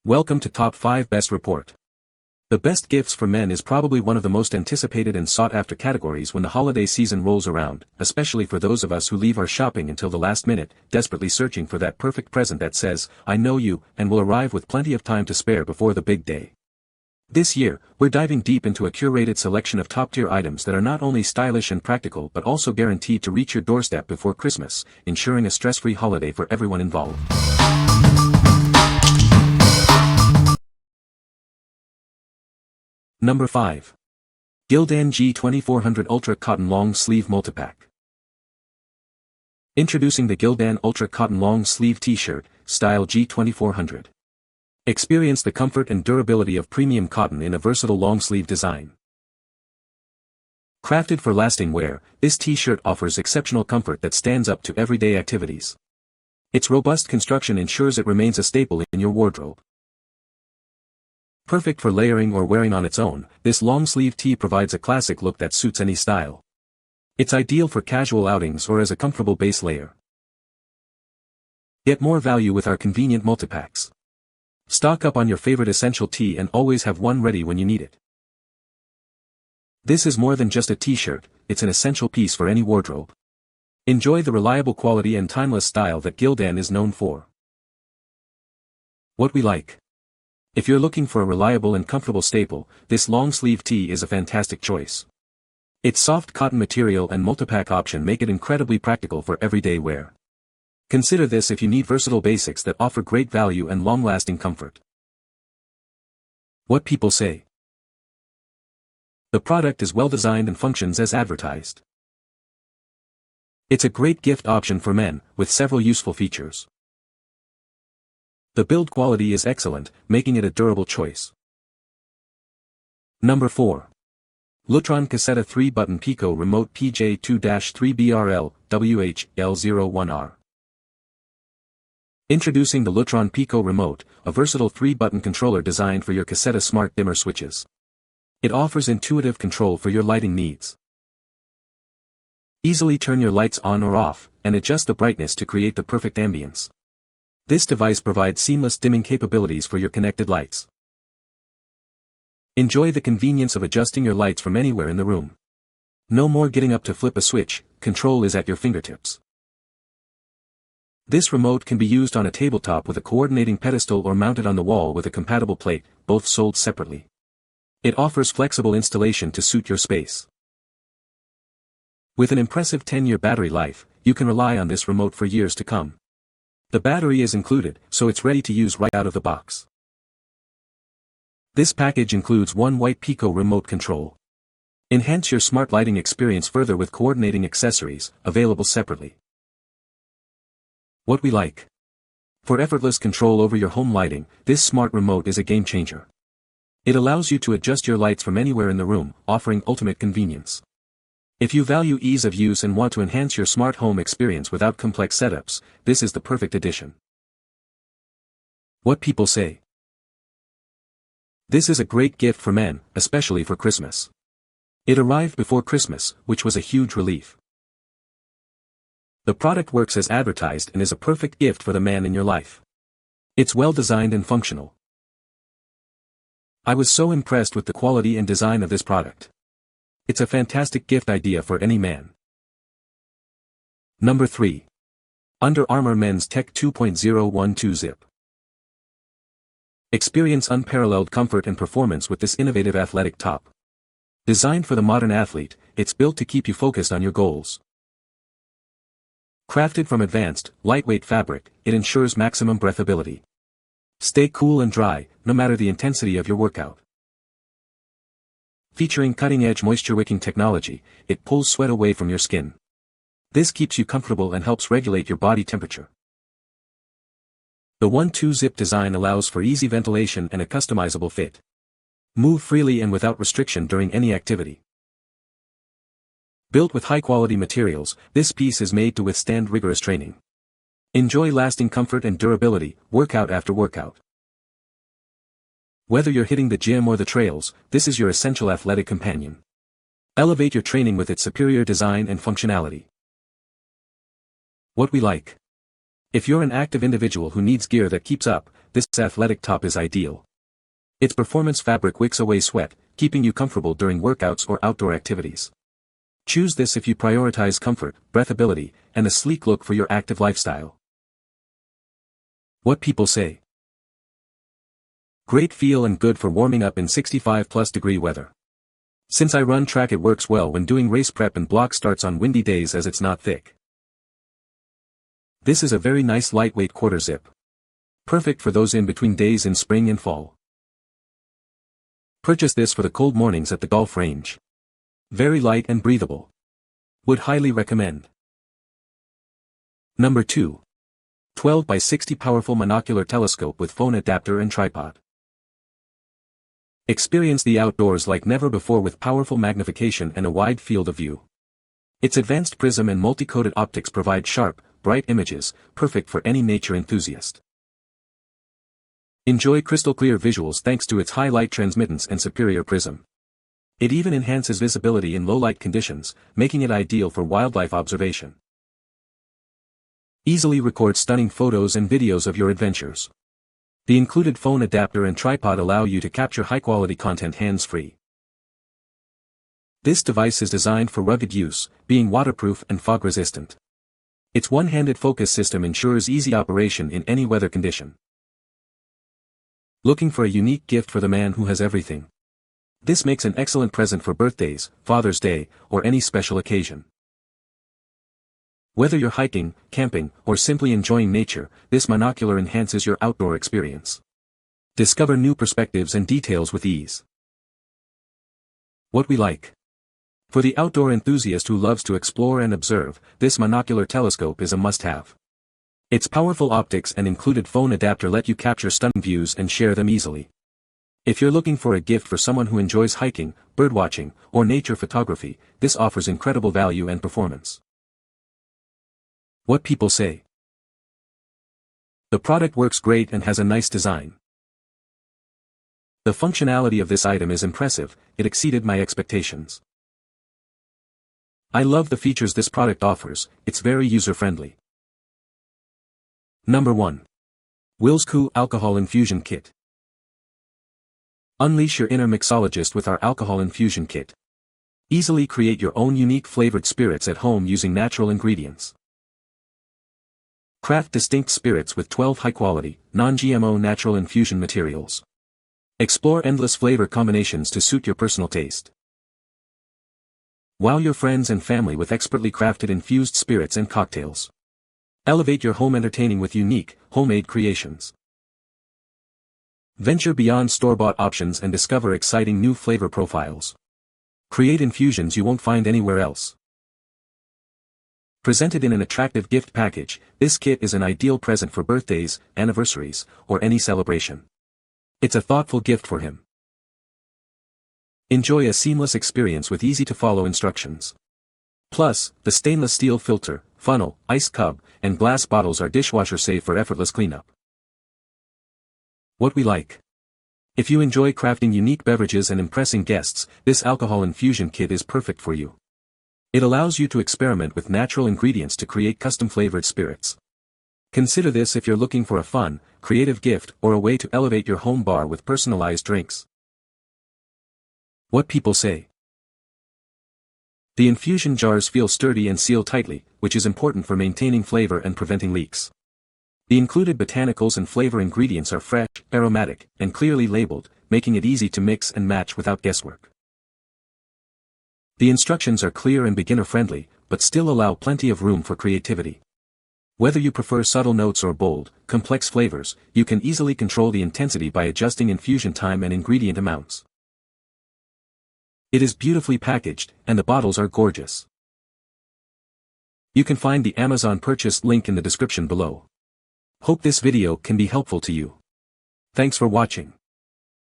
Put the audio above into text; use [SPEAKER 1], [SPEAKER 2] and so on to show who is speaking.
[SPEAKER 1] Welcome to Top 5 Best Report. The best gifts for men is probably one of the most anticipated and sought-after categories when the holiday season rolls around, especially for those of us who leave our shopping until the last minute, desperately searching for that perfect present that says, "I know you," and will arrive with plenty of time to spare before the big day. This year, we're diving deep into a curated selection of top-tier items that are not only stylish and practical but also guaranteed to reach your doorstep before Christmas, ensuring a stress-free holiday for everyone involved. Number 5. Gildan G2400 Ultra Cotton Long Sleeve Multipack. Introducing the Gildan Ultra Cotton Long Sleeve T-shirt, style G2400. Experience the comfort and durability of premium cotton in a versatile long-sleeve design. Crafted for lasting wear, this T-shirt offers exceptional comfort that stands up to everyday activities. Its robust construction ensures it remains a staple in your wardrobe. Perfect for layering or wearing on its own, this long-sleeve tee provides a classic look that suits any style. It's ideal for casual outings or as a comfortable base layer. Get more value with our convenient multipacks. Stock up on your favorite essential tee and always have one ready when you need it. This is more than just a t-shirt, it's an essential piece for any wardrobe. Enjoy the reliable quality and timeless style that Gildan is known for. What we like. If you're looking for a reliable and comfortable staple, this long-sleeve tee is a fantastic choice. Its soft cotton material and multipack option make it incredibly practical for everyday wear. Consider this if you need versatile basics that offer great value and long-lasting comfort. What people say. The product is well designed and functions as advertised. It's a great gift option for men, with several useful features. The build quality is excellent, making it a durable choice. Number 4. Lutron Caseta 3-button Pico Remote PJ2-3BRL, WHL01R. Introducing the Lutron Pico Remote, a versatile 3-button controller designed for your Caseta smart dimmer switches. It offers intuitive control for your lighting needs. Easily turn your lights on or off, and adjust the brightness to create the perfect ambience. This device provides seamless dimming capabilities for your connected lights. Enjoy the convenience of adjusting your lights from anywhere in the room. No more getting up to flip a switch, control is at your fingertips. This remote can be used on a tabletop with a coordinating pedestal or mounted on the wall with a compatible plate, both sold separately. It offers flexible installation to suit your space. With an impressive 10-year battery life, you can rely on this remote for years to come. The battery is included, so it's ready to use right out of the box. This package includes one white Pico remote control. Enhance your smart lighting experience further with coordinating accessories, available separately. What we like. For effortless control over your home lighting, this smart remote is a game changer. It allows you to adjust your lights from anywhere in the room, offering ultimate convenience. If you value ease of use and want to enhance your smart home experience without complex setups, this is the perfect addition. What people say. This is a great gift for men, especially for Christmas. It arrived before Christmas, which was a huge relief. The product works as advertised and is a perfect gift for the man in your life. It's well designed and functional. I was so impressed with the quality and design of this product. It's a fantastic gift idea for any man. Number 3. Under Armour Men's Tech 2.012 Zip. Experience unparalleled comfort and performance with this innovative athletic top. Designed for the modern athlete, it's built to keep you focused on your goals. Crafted from advanced, lightweight fabric, it ensures maximum breathability. Stay cool and dry, no matter the intensity of your workout. Featuring cutting-edge moisture-wicking technology, it pulls sweat away from your skin. This keeps you comfortable and helps regulate your body temperature. The 1-2 zip design allows for easy ventilation and a customizable fit. Move freely and without restriction during any activity. Built with high-quality materials, this piece is made to withstand rigorous training. Enjoy lasting comfort and durability, workout after workout. Whether you're hitting the gym or the trails, this is your essential athletic companion. Elevate your training with its superior design and functionality. What we like. If you're an active individual who needs gear that keeps up, this athletic top is ideal. Its performance fabric wicks away sweat, keeping you comfortable during workouts or outdoor activities. Choose this if you prioritize comfort, breathability, and a sleek look for your active lifestyle. What people say. Great feel and good for warming up in 65-plus-degree weather. Since I run track, it works well when doing race prep and block starts on windy days as it's not thick. This is a very nice lightweight quarter zip. Perfect for those in between days in spring and fall. Purchase this for the cold mornings at the golf range. Very light and breathable. Would highly recommend. Number 2. 12 by 60 powerful monocular telescope with phone adapter and tripod. Experience the outdoors like never before with powerful magnification and a wide field of view. Its advanced prism and multi-coated optics provide sharp, bright images, perfect for any nature enthusiast. Enjoy crystal clear visuals thanks to its high light transmittance and superior prism. It even enhances visibility in low light conditions, making it ideal for wildlife observation. Easily record stunning photos and videos of your adventures. The included phone adapter and tripod allow you to capture high-quality content hands-free. This device is designed for rugged use, being waterproof and fog-resistant. Its one-handed focus system ensures easy operation in any weather condition. Looking for a unique gift for the man who has everything? This makes an excellent present for birthdays, Father's Day, or any special occasion. Whether you're hiking, camping, or simply enjoying nature, this monocular enhances your outdoor experience. Discover new perspectives and details with ease. What we like. For the outdoor enthusiast who loves to explore and observe, this monocular telescope is a must-have. Its powerful optics and included phone adapter let you capture stunning views and share them easily. If you're looking for a gift for someone who enjoys hiking, birdwatching, or nature photography, this offers incredible value and performance. What people say. The product works great and has a nice design. The functionality of this item is impressive, it exceeded my expectations. I love the features this product offers, it's very user-friendly. Number 1. WillsCoo Alcohol Infusion Kit. Unleash your inner mixologist with our Alcohol Infusion Kit. Easily create your own unique flavored spirits at home using natural ingredients. Craft distinct spirits with 12 high-quality, non-GMO natural infusion materials. Explore endless flavor combinations to suit your personal taste. Wow your friends and family with expertly crafted infused spirits and cocktails. Elevate your home entertaining with unique, homemade creations. Venture beyond store-bought options and discover exciting new flavor profiles. Create infusions you won't find anywhere else. Presented in an attractive gift package, this kit is an ideal present for birthdays, anniversaries, or any celebration. It's a thoughtful gift for him. Enjoy a seamless experience with easy-to-follow instructions. Plus, the stainless steel filter, funnel, ice cup, and glass bottles are dishwasher safe for effortless cleanup. What we like. If you enjoy crafting unique beverages and impressing guests, this alcohol infusion kit is perfect for you. It allows you to experiment with natural ingredients to create custom-flavored spirits. Consider this if you're looking for a fun, creative gift or a way to elevate your home bar with personalized drinks. What people say. The infusion jars feel sturdy and seal tightly, which is important for maintaining flavor and preventing leaks. The included botanicals and flavor ingredients are fresh, aromatic, and clearly labeled, making it easy to mix and match without guesswork. The instructions are clear and beginner-friendly, but still allow plenty of room for creativity. Whether you prefer subtle notes or bold, complex flavors, you can easily control the intensity by adjusting infusion time and ingredient amounts. It is beautifully packaged, and the bottles are gorgeous. You can find the Amazon purchase link in the description below. Hope this video can be helpful to you. Thanks for watching.